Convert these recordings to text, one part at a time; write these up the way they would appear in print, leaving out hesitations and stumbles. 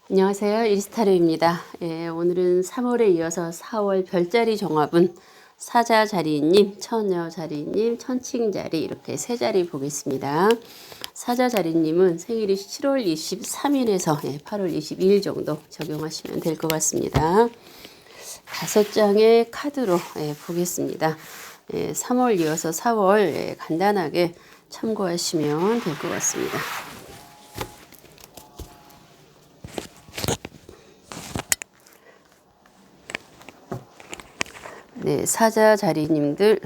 안녕하세요. 이리스타르입니다. 예, 오늘은 3월에 이어서 4월 별자리 종합은 사자자리님, 처녀자리님, 천칭자리 이렇게 세 자리 보겠습니다. 사자자리님은 생일이 7월 23일에서 8월 22일 정도 적용하시면 될 것 같습니다. 5장의 카드로 보겠습니다. 3월 이어서 4월 간단하게 참고하시면 될 것 같습니다. 네, 사자자리님들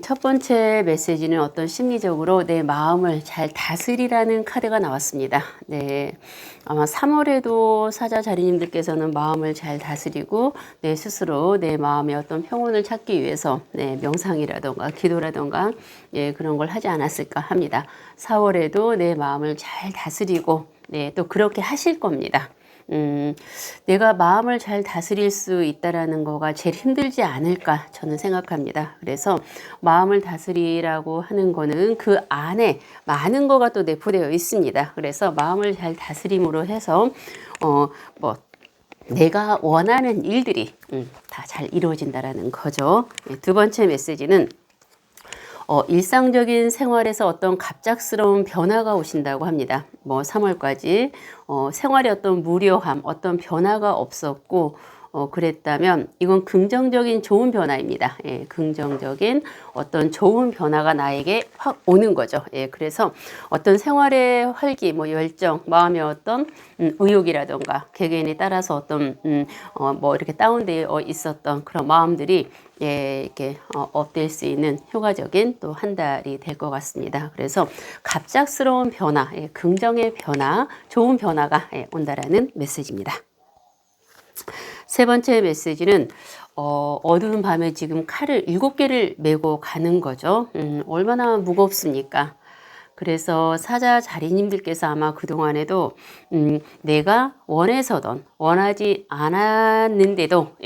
첫 번째 메시지는 어떤 심리적으로 내 마음을 잘 다스리라는 카드가 나왔습니다. 네, 아마 3월에도 사자자리님들께서는 마음을 잘 다스리고 내 스스로 내 마음의 어떤 평온을 찾기 위해서 명상이라던가 기도라던가 그런 걸 하지 않았을까 합니다. 4월에도 내 마음을 잘 다스리고 또 그렇게 하실 겁니다. 내가 마음을 잘 다스릴 수 있다라는 거가 제일 힘들지 않을까 저는 생각합니다. 그래서 마음을 다스리라고 하는 거는 그 안에 많은 거가 또 내포되어 있습니다. 그래서 마음을 잘 다스림으로 해서 내가 원하는 일들이 다 잘 이루어진다라는 거죠. 두 번째 메시지는 일상적인 생활에서 어떤 갑작스러운 변화가 오신다고 합니다. 3월까지 생활의 어떤 무료함, 어떤 변화가 없었고 그랬다면 이건 긍정적인 좋은 변화입니다. 긍정적인 어떤 좋은 변화가 나에게 확 오는 거죠. 그래서 어떤 생활의 활기, 열정, 마음의 어떤 의욕이라던가 개개인에 따라서 어떤 이렇게 다운되어 있었던 그런 마음들이 이렇게 업될 수 있는 효과적인 또 한 달이 될 것 같습니다. 그래서 갑작스러운 변화, 긍정의 변화, 좋은 변화가 온다라는 메시지입니다. 세 번째 메시지는 어두운 밤에 지금 칼을 7개를 메고 가는 거죠. 얼마나 무겁습니까? 그래서 사자자리님들께서 아마 그동안에도 내가 원해서든 원하지 않았는데도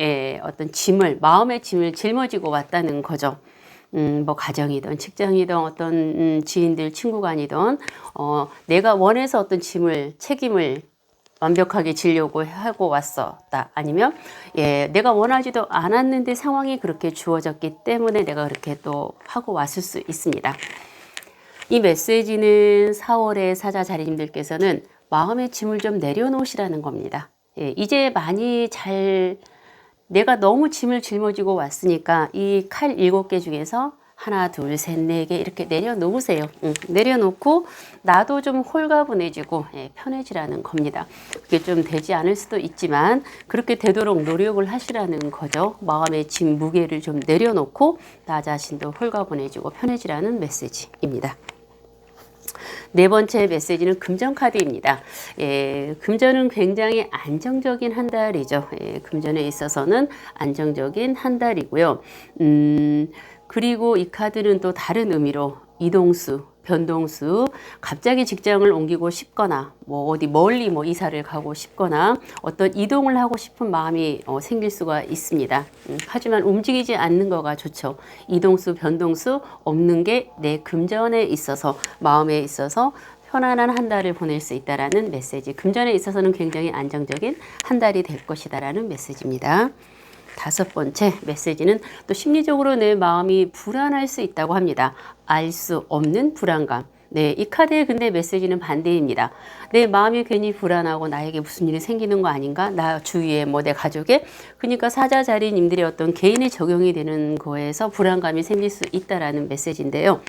어떤 짐을, 마음의 짐을 짊어지고 왔다는 거죠. 가정이든 직장이든 어떤 지인들, 친구간이든 내가 원해서 어떤 짐을, 책임을 완벽하게 지려고 하고 왔었다. 아니면 내가 원하지도 않았는데 상황이 그렇게 주어졌기 때문에 내가 그렇게 또 하고 왔을 수 있습니다. 이 메시지는 4월의 사자자리님들께서는 마음의 짐을 좀 내려놓으시라는 겁니다. 이제 많이 내가 너무 짐을 짊어지고 왔으니까 이 칼 7개 중에서 하나, 둘, 셋, 4개 이렇게 내려놓으세요. 내려놓고 나도 좀 홀가분해지고 편해지라는 겁니다. 그게 좀 되지 않을 수도 있지만 그렇게 되도록 노력을 하시라는 거죠. 마음의 짐, 무게를 좀 내려놓고 나 자신도 홀가분해지고 편해지라는 메시지입니다. 네 번째 메시지는 금전카드입니다. 금전은 굉장히 안정적인 한 달이죠. 금전에 있어서는 안정적인 한 달이고요. 그리고 이 카드는 또 다른 의미로 이동수, 변동수, 갑자기 직장을 옮기고 싶거나 어디 멀리 이사를 가고 싶거나 어떤 이동을 하고 싶은 마음이 생길 수가 있습니다. 하지만 움직이지 않는 거가 좋죠. 이동수, 변동수 없는 게 내 금전에 있어서, 마음에 있어서 편안한 한 달을 보낼 수 있다라는 메시지. 금전에 있어서는 굉장히 안정적인 한 달이 될 것이다라는 메시지입니다. 다섯 번째 메시지는 또 심리적으로 내 마음이 불안할 수 있다고 합니다. 알 수 없는 불안감. 이 카드의 근데 메시지는 반대입니다. 내 마음이 괜히 불안하고 나에게 무슨 일이 생기는 거 아닌가? 나 주위에 내 가족에? 그러니까 사자자리님들의 어떤 개인의 적용이 되는 거에서 불안감이 생길 수 있다라는 메시지인데요.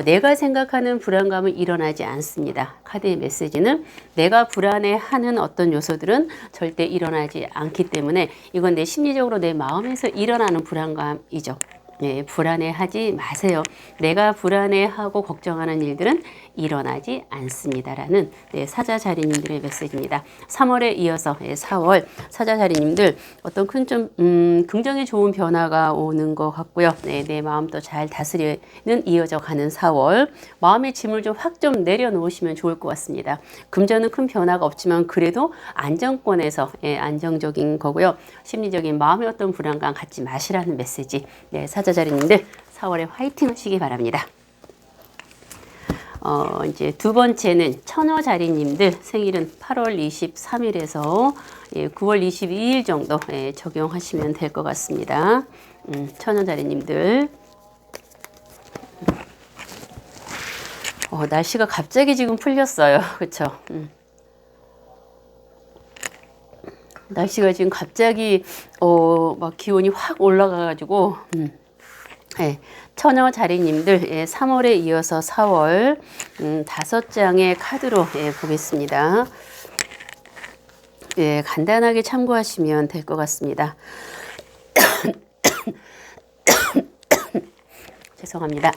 내가 생각하는 불안감은 일어나지 않습니다. 카드의 메시지는 내가 불안해하는 어떤 요소들은 절대 일어나지 않기 때문에 이건 내 심리적으로 내 마음에서 일어나는 불안감이죠. 불안해하지 마세요. 내가 불안해하고 걱정하는 일들은 일어나지 않습니다라는 네, 사자자리님들의 메시지입니다. 3월에 이어서 4월 사자자리님들 어떤 큰 좀 긍정에 좋은 변화가 오는 것 같고요. 네, 내 마음도 잘 다스리는 이어져 가는 4월 마음의 짐을 좀 확 좀 내려놓으시면 좋을 것 같습니다. 금전은 큰 변화가 없지만 그래도 안정권에서 안정적인 거고요. 심리적인 마음의 어떤 불안감 갖지 마시라는 메시지. 네, 사자자리님들 4월에 화이팅 하시기 바랍니다. 이제 두 번째는 처녀자리님들 생일은 8월 23일에서 9월 22일 정도 적용하시면 될 것 같습니다. 처녀자리님들 날씨가 갑자기 지금 풀렸어요. 그쵸? 날씨가 지금 갑자기 막 기온이 확 올라가가지고 네, 처녀자리님들 3월에 이어서 4월 5장의 카드로 보겠습니다. 예, 간단하게 참고하시면 될 것 같습니다. 죄송합니다.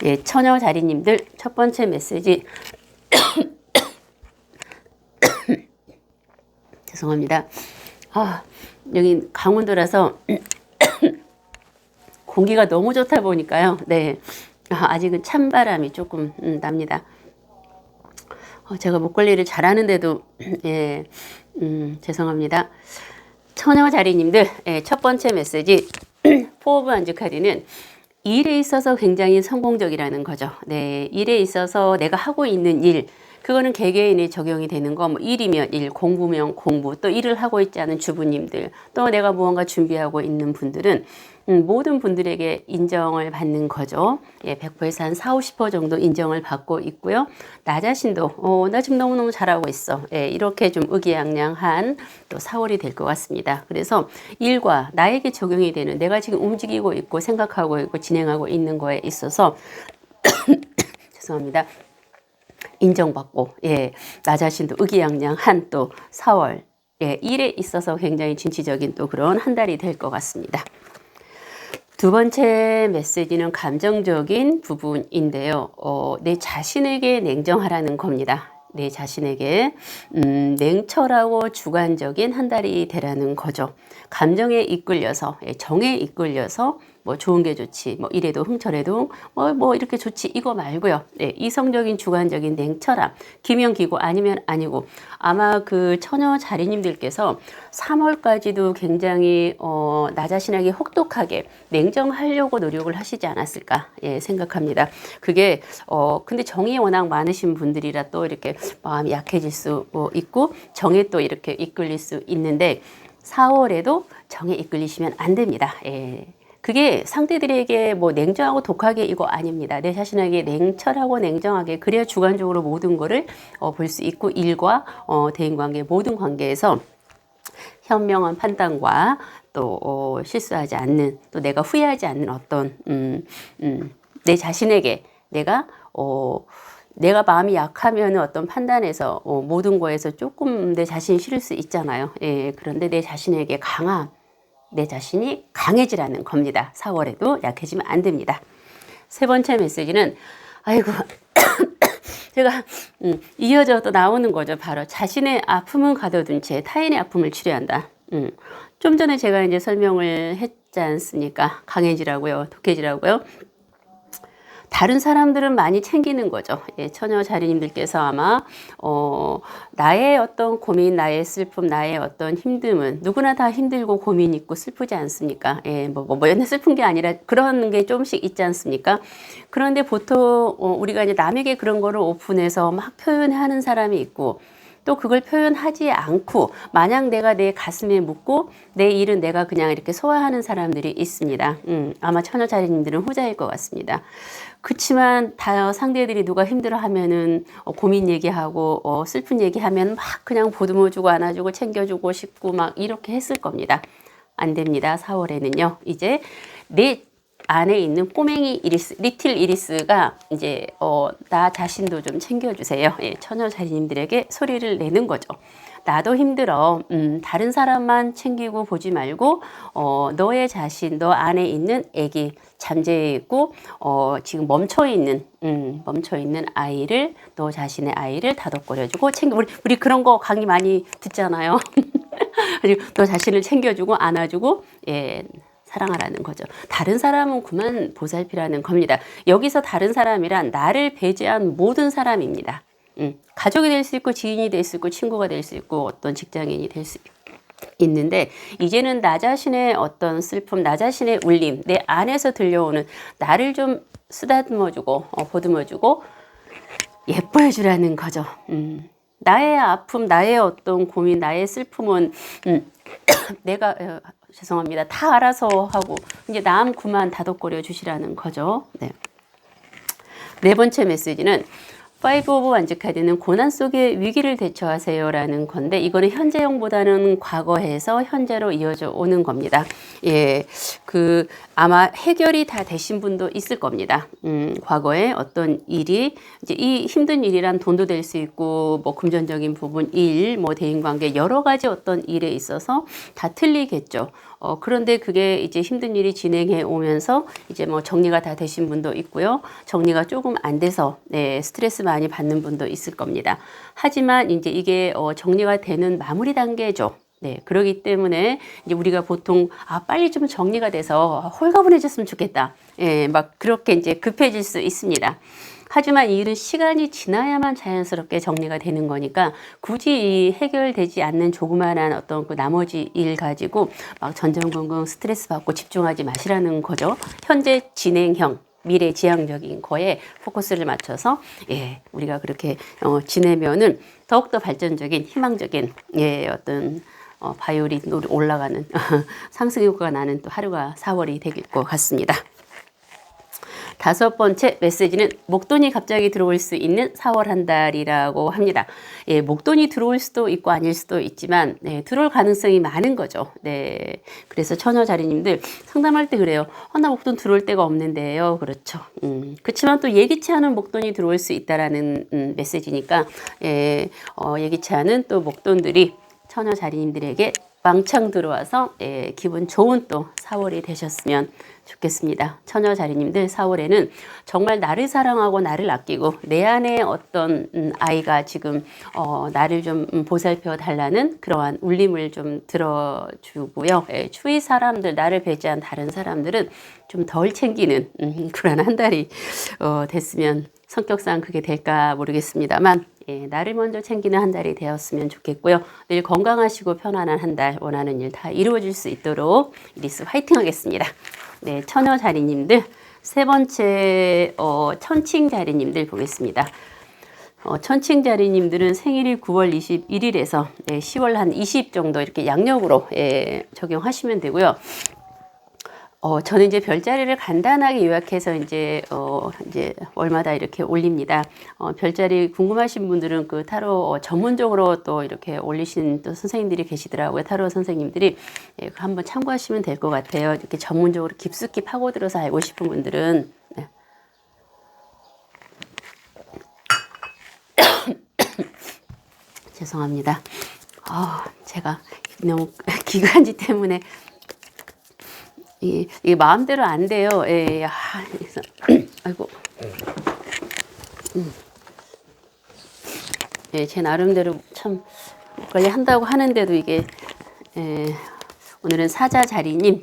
예, 처녀자리님들 첫 번째 메시지 죄송합니다. 여기 강원도라서 공기가 너무 좋다 보니까요. 네, 아직은 찬바람이 조금 납니다. 제가 목 관리를 잘하는데도 예, 죄송합니다. 처녀자리님들 첫 번째 메시지 포 오브 원즈 카드는 일에 있어서 굉장히 성공적이라는 거죠. 네, 일에 있어서 내가 하고 있는 일 그거는 개개인이 적용이 되는 거, 뭐 일이면 일, 공부면 공부, 또 일을 하고 있지 않은 주부님들, 또 내가 무언가 준비하고 있는 분들은 모든 분들에게 인정을 받는 거죠. 예, 100%에서 한 40, 50% 정도 인정을 받고 있고요. 나 자신도 나 지금 너무너무 잘하고 있어. 예, 이렇게 좀 의기양양한 또 4월이 될 것 같습니다. 그래서 일과 나에게 적용이 되는 내가 지금 움직이고 있고 생각하고 있고 진행하고 있는 거에 있어서 죄송합니다. 인정받고 예, 나 자신도 의기양양한 또 4월 예, 일에 있어서 굉장히 진취적인 또 그런 한 달이 될 것 같습니다. 두 번째 메시지는 감정적인 부분인데요. 내 자신에게 냉정하라는 겁니다. 내 자신에게 냉철하고 주관적인 한 달이 되라는 거죠. 감정에 이끌려서 정에 이끌려서 뭐 좋은 게 좋지 뭐 이래도 흥철해도 뭐 이렇게 좋지 이거 말고요. 네, 이성적인 주관적인 냉철함 기면 기고 아니면 아니고 아마 그 처녀 자리님들께서 3월까지도 굉장히 나 자신에게 혹독하게 냉정하려고 노력을 하시지 않았을까 생각합니다. 그게 근데 정이 워낙 많으신 분들이라 또 이렇게 마음이 약해질 수 있고 정에 또 이렇게 이끌릴 수 있는데 4월에도 정에 이끌리시면 안 됩니다. 그게 상대들에게 뭐 냉정하고 독하게 이거 아닙니다. 내 자신에게 냉철하고 냉정하게 그래야 주관적으로 모든 거를 볼 수 있고 일과 대인관계 모든 관계에서 현명한 판단과 또 실수하지 않는 또 내가 후회하지 않는 어떤 내 자신에게 내가 마음이 약하면 어떤 판단에서 모든 거에서 조금 내 자신이 싫을 수 있잖아요. 예, 그런데 내 자신에게 내 자신이 강해지라는 겁니다. 4월에도 약해지면 안 됩니다. 세 번째 메시지는 아이고 제가 이어져 또 나오는 거죠. 바로 자신의 아픔은 가둬둔 채 타인의 아픔을 치료한다. 좀 전에 제가 이제 설명을 했지 않습니까? 강해지라고요. 독해지라고요. 다른 사람들은 많이 챙기는 거죠. 처녀 자리님들께서 아마 나의 어떤 고민, 나의 슬픔, 나의 어떤 힘듦은 누구나 다 힘들고 고민 있고 슬프지 않습니까? 뭐 옛날 슬픈 게 아니라 그런 게 조금씩 있지 않습니까? 그런데 보통 우리가 이제 남에게 그런 거를 오픈해서 막 표현하는 사람이 있고 또 그걸 표현하지 않고 마냥 내가 내 가슴에 묻고 내 일은 내가 그냥 이렇게 소화하는 사람들이 있습니다. 아마 처녀자리님들은 후자일 것 같습니다. 그렇지만 다 상대들이 누가 힘들어하면은 고민 얘기하고 슬픈 얘기하면 막 그냥 보듬어주고 안아주고 챙겨주고 싶고 막 이렇게 했을 겁니다. 안 됩니다. 4월에는요. 이제 내 안에 있는 꼬맹이 이리스, 리틀 이리스가 이제 나 자신도 좀 챙겨주세요. 처녀자리님들에게 소리를 내는 거죠. 나도 힘들어. 다른 사람만 챙기고 보지 말고 너의 자신, 너 안에 있는 애기 잠재해 있고 지금 멈춰 있는 아이를, 너 자신의 아이를 다독거려주고 챙겨. 우리 그런 거 강의 많이 듣잖아요. 너 자신을 챙겨주고 안아주고 사랑하라는 거죠. 다른 사람은 그만 보살피라는 겁니다. 여기서 다른 사람이란 나를 배제한 모든 사람입니다. 가족이 될 수 있고 지인이 될 수 있고 친구가 될 수 있고 어떤 직장인이 될 수 있는데 이제는 나 자신의 어떤 슬픔, 나 자신의 울림, 내 안에서 들려오는 나를 좀 쓰다듬어주고 보듬어주고 예뻐해주라는 거죠. 나의 아픔, 나의 어떤 고민, 나의 슬픔은 내가 죄송합니다. 다 알아서 하고 이제 남 그만 다독거려 주시라는 거죠. 네. 네 번째 메시지는 파이브 오브 완즈 카드는 고난 속의 위기를 대처하세요 라는 건데 이거는 현재형보다는 과거에서 현재로 이어져 오는 겁니다. 아마 해결이 다 되신 분도 있을 겁니다. 과거에 어떤 일이 이제 이 힘든 일이란 돈도 될 수 있고 뭐 금전적인 부분, 일, 뭐 대인관계 여러 가지 어떤 일에 있어서 다 틀리겠죠. 그런데 그게 이제 힘든 일이 진행해 오면서 이제 뭐 정리가 다 되신 분도 있고요. 정리가 조금 안 돼서 스트레스 많이 받는 분도 있을 겁니다. 하지만 이제 이게 정리가 되는 마무리 단계죠. 그러기 때문에 이제 우리가 보통 빨리 좀 정리가 돼서 홀가분해졌으면 좋겠다. 막 그렇게 이제 급해질 수 있습니다. 하지만 이 일은 시간이 지나야만 자연스럽게 정리가 되는 거니까 굳이 이 해결되지 않는 조그만한 어떤 그 나머지 일 가지고 막 전전긍긍 스트레스 받고 집중하지 마시라는 거죠. 현재 진행형, 미래 지향적인 거에 포커스를 맞춰서 우리가 그렇게 지내면은 더욱더 발전적인 희망적인 어떤 바이올이 올라가는 상승 효과가 나는 또 하루가 4월이 될 것 같습니다. 다섯 번째 메시지는 목돈이 갑자기 들어올 수 있는 4월 한 달이라고 합니다. 목돈이 들어올 수도 있고 아닐 수도 있지만 들어올 가능성이 많은 거죠. 그래서 처녀 자리님들 상담할 때 그래요. 나 목돈 들어올 데가 없는데요. 그렇죠. 그렇지만 또 예기치 않은 목돈이 들어올 수 있다라는 메시지니까 예기치 않은 또 목돈들이 처녀 자리님들에게 왕창 들어와서 기분 좋은 또 4월이 되셨으면 좋겠습니다. 처녀 자리님들 4월에는 정말 나를 사랑하고 나를 아끼고 내 안에 어떤 아이가 지금 나를 좀 보살펴 달라는 그러한 울림을 좀 들어주고요. 주위 사람들, 나를 배제한 다른 사람들은 좀 덜 챙기는 그런 한 달이 됐으면 성격상 그게 될까 모르겠습니다만 나를 먼저 챙기는 한 달이 되었으면 좋겠고요. 늘 건강하시고 편안한 한 달 원하는 일 다 이루어질 수 있도록 이리스 화이팅 하겠습니다. 처녀 자리님들 세 번째 천칭 자리님들 보겠습니다. 천칭 자리님들은 생일이 9월 21일에서 10월 한 20 정도 이렇게 양력으로 적용하시면 되고요. 저는 이제 별자리를 간단하게 요약해서 이제 월마다 이렇게 올립니다. 별자리 궁금하신 분들은 그 타로 전문적으로 또 이렇게 올리신 또 선생님들이 계시더라고요. 타로 선생님들이 한번 참고하시면 될 것 같아요. 이렇게 전문적으로 깊숙이 파고들어서 알고 싶은 분들은. 죄송합니다. 제가 너무 기관지 때문에 이게 마음대로 안 돼요. 그래서 아이고. 제 나름대로 참 관리 한다고 하는데도 이게 오늘은 사자 자리님,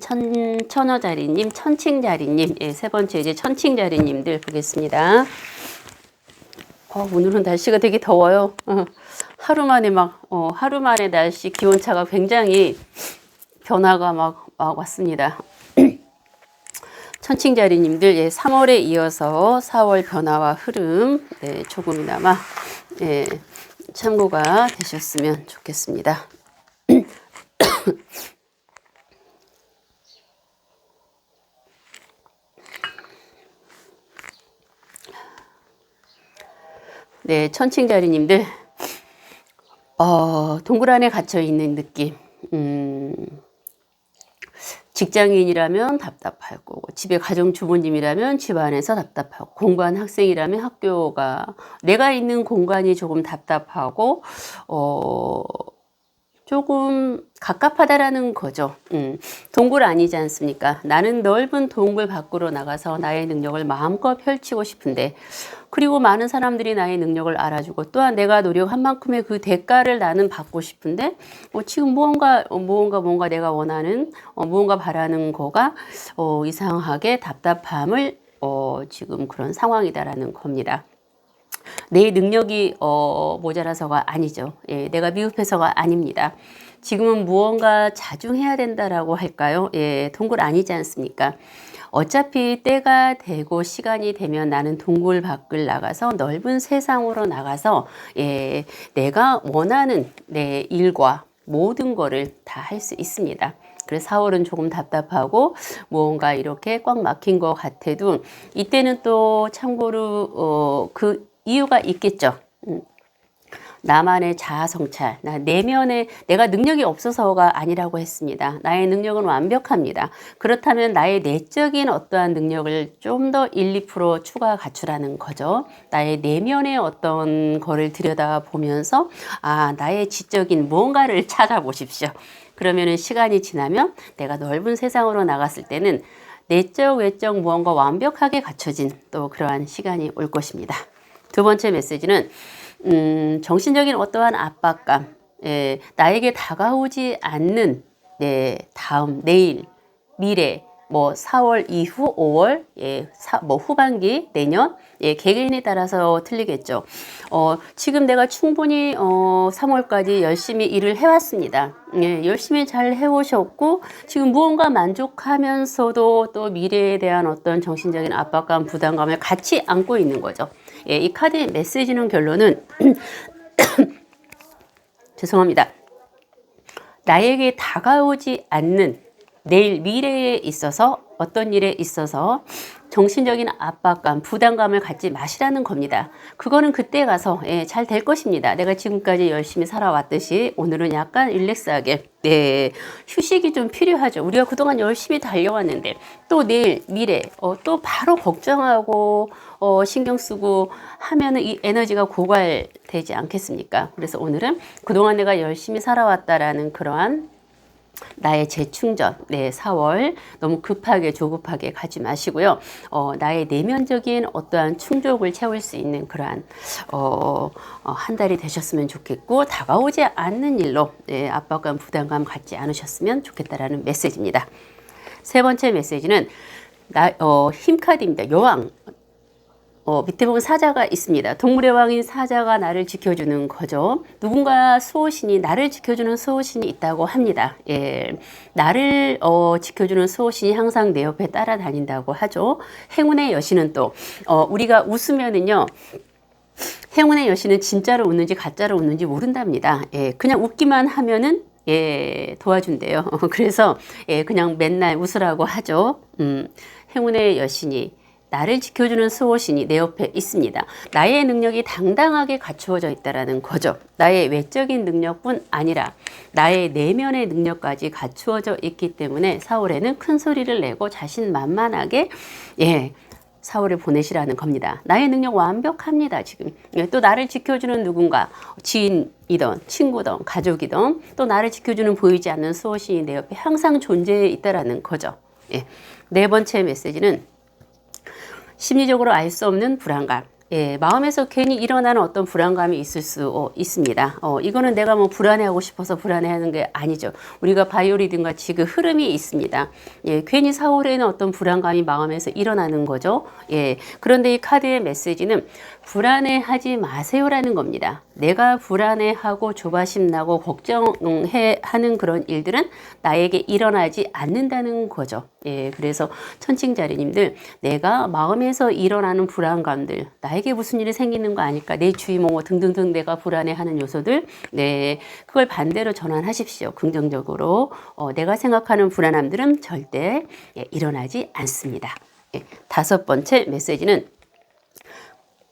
처녀 자리님, 천칭 자리님, 세 번째 이제 천칭 자리님들 보겠습니다. 오늘은 날씨가 되게 더워요. 하루 만에 하루 만에 날씨 기온차가 굉장히 변화가 막 왔습니다. 천칭자리님들 3월에 이어서 4월 변화와 흐름 조금이나마 참고가 되셨으면 좋겠습니다. 천칭자리님들 동굴 안에 갇혀 있는 느낌. 직장인이라면 답답할 거고, 집에 가정주부님이라면 집 안에서 답답하고, 공부한 학생이라면 학교가, 내가 있는 공간이 조금 답답하고, 조금 갑갑하다라는 거죠. 동굴 아니지 않습니까? 나는 넓은 동굴 밖으로 나가서 나의 능력을 마음껏 펼치고 싶은데, 그리고 많은 사람들이 나의 능력을 알아주고 또한 내가 노력한 만큼의 그 대가를 나는 받고 싶은데, 지금 뭔가 내가 원하는 무언가 바라는 거가 이상하게 답답함을 지금 그런 상황이다라는 겁니다. 내 능력이 모자라서가 아니죠. 예, 내가 미흡해서가 아닙니다. 지금은 무언가 자중해야 된다라고 할까요? 예, 동굴 아니지 않습니까? 어차피 때가 되고 시간이 되면 나는 동굴 밖을 나가서 넓은 세상으로 나가서 예, 내가 원하는 내 일과 모든 거를 다 할 수 있습니다. 그래서 4월은 조금 답답하고 무언가 이렇게 꽉 막힌 것 같아도 이때는 또 참고로 그 이유가 있겠죠. 나만의 자아 성찰, 내면에 내가 능력이 없어서가 아니라고 했습니다. 나의 능력은 완벽합니다. 그렇다면 나의 내적인 어떠한 능력을 좀 더 1, 2% 추가 갖추라는 거죠. 나의 내면의 어떤 거를 들여다보면서 나의 지적인 무언가를 찾아보십시오. 그러면은 시간이 지나면 내가 넓은 세상으로 나갔을 때는 내적, 외적 무언가 완벽하게 갖춰진 또 그러한 시간이 올 것입니다. 두 번째 메시지는 정신적인 어떠한 압박감, 나에게 다가오지 않는 다음, 내일, 미래, 4월 이후 5월, 후반기, 내년, 개개인에 따라서 틀리겠죠. 지금 내가 충분히 3월까지 열심히 일을 해왔습니다. 열심히 잘 해오셨고 지금 무언가 만족하면서도 또 미래에 대한 어떤 정신적인 압박감, 부담감을 같이 안고 있는 거죠. 이 카드의 메시지는 결론은 죄송합니다. 나에게 다가오지 않는 내일 미래에 있어서 어떤 일에 있어서 정신적인 압박감, 부담감을 갖지 마시라는 겁니다. 그거는 그때 가서 잘 될 것입니다. 내가 지금까지 열심히 살아왔듯이 오늘은 약간 릴렉스하게 휴식이 좀 필요하죠. 우리가 그동안 열심히 달려왔는데 또 내일 미래 또 바로 걱정하고 신경 쓰고 하면은 이 에너지가 고갈되지 않겠습니까? 그래서 오늘은 그동안 내가 열심히 살아왔다라는 그러한 나의 재충전, 4월 너무 급하게 조급하게 가지 마시고요. 나의 내면적인 어떠한 충족을 채울 수 있는 그러한 한 달이 되셨으면 좋겠고 다가오지 않는 일로 압박감, 부담감 갖지 않으셨으면 좋겠다라는 메시지입니다. 세 번째 메시지는 힘카드입니다. 여왕. 밑에 보면 사자가 있습니다. 동물의 왕인 사자가 나를 지켜주는 거죠. 누군가 수호신이 나를 지켜주는 수호신이 있다고 합니다. 나를 지켜주는 수호신이 항상 내 옆에 따라다닌다고 하죠. 행운의 여신은 또 우리가 웃으면은요. 행운의 여신은 진짜로 웃는지 가짜로 웃는지 모른답니다. 그냥 웃기만 하면은 도와준대요. 그래서 그냥 맨날 웃으라고 하죠. 행운의 여신이 나를 지켜주는 수호신이 내 옆에 있습니다. 나의 능력이 당당하게 갖추어져 있다는 거죠. 나의 외적인 능력뿐 아니라 나의 내면의 능력까지 갖추어져 있기 때문에 4월에는 큰 소리를 내고 자신만만하게 4월을 보내시라는 겁니다. 나의 능력 완벽합니다. 지금 또 나를 지켜주는 누군가 지인이든 친구든 가족이든 또 나를 지켜주는 보이지 않는 수호신이 내 옆에 항상 존재해 있다는 거죠. 네 번째 메시지는 심리적으로 알 수 없는 불안감. 마음에서 괜히 일어나는 어떤 불안감이 있을 수 있습니다. 이거는 내가 불안해하고 싶어서 불안해하는 게 아니죠. 우리가 바이오리듬 같이 그 흐름이 있습니다. 괜히 4월에는 어떤 불안감이 마음에서 일어나는 거죠. 그런데 이 카드의 메시지는 불안해하지 마세요라는 겁니다. 내가 불안해하고 조바심 나고 걱정하는 그런 일들은 나에게 일어나지 않는다는 거죠. 그래서 천칭자리님들, 내가 마음에서 일어나는 불안감들, 나에게 무슨 일이 생기는 거 아닐까, 내 주위 등등등 내가 불안해하는 요소들, 그걸 반대로 전환하십시오. 긍정적으로 내가 생각하는 불안함들은 절대 일어나지 않습니다. 다섯 번째 메시지는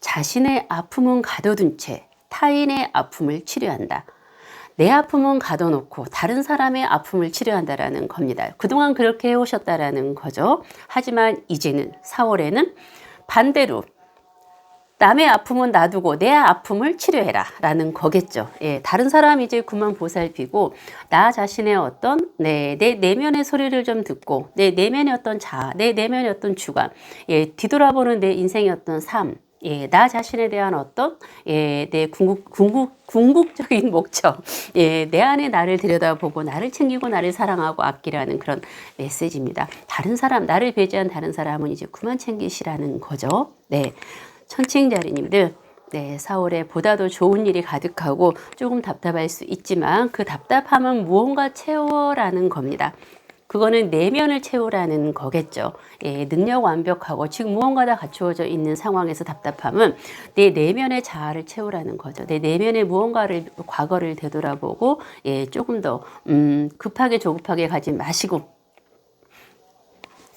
자신의 아픔은 가둬둔 채 타인의 아픔을 치료한다. 내 아픔은 가둬놓고 다른 사람의 아픔을 치료한다라는 겁니다. 그동안 그렇게 해오셨다라는 거죠. 하지만 이제는 4월에는 반대로 남의 아픔은 놔두고 내 아픔을 치료해라 라는 거겠죠. 예, 다른 사람 이제 그만 보살피고 나 자신의 어떤 내 내면의 소리를 좀 듣고 내 내면의 어떤 자아, 내 내면의 어떤 주관, 예, 뒤돌아보는 내 인생의 어떤 삶, 예, 나 자신에 대한 어떤 예, 내 궁극적인 목적, 예, 내 안에 나를 들여다보고 나를 챙기고 나를 사랑하고 아끼라는 그런 메시지입니다. 다른 사람, 나를 배제한 다른 사람은 이제 그만 챙기시라는 거죠. 네. 천칭자리님들, 네, 4월에 보다 더 좋은 일이 가득하고 조금 답답할 수 있지만 그 답답함은 무언가 채워라는 겁니다. 그거는 내면을 채우라는 거겠죠. 예, 능력 완벽하고 지금 무언가 다 갖추어져 있는 상황에서 답답함은 내 내면의 자아를 채우라는 거죠. 내 내면의 무언가를 과거를 되돌아보고 예, 조금 더 급하게 조급하게 가지 마시고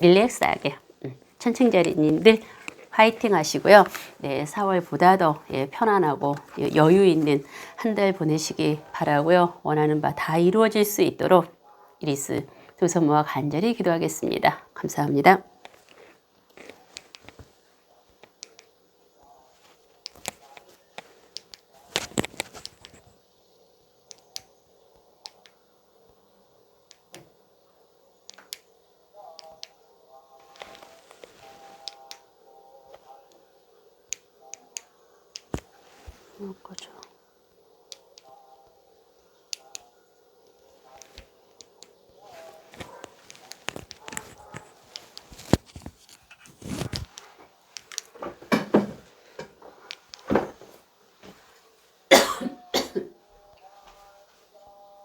릴렉스하게 천칭자리님들 화이팅 하시고요. 네, 4월보다 더 예, 편안하고 여유 있는 한 달 보내시기 바라고요. 원하는 바 다 이루어질 수 있도록 이리스 조선모와 간절히 기도하겠습니다. 감사합니다. 거죠.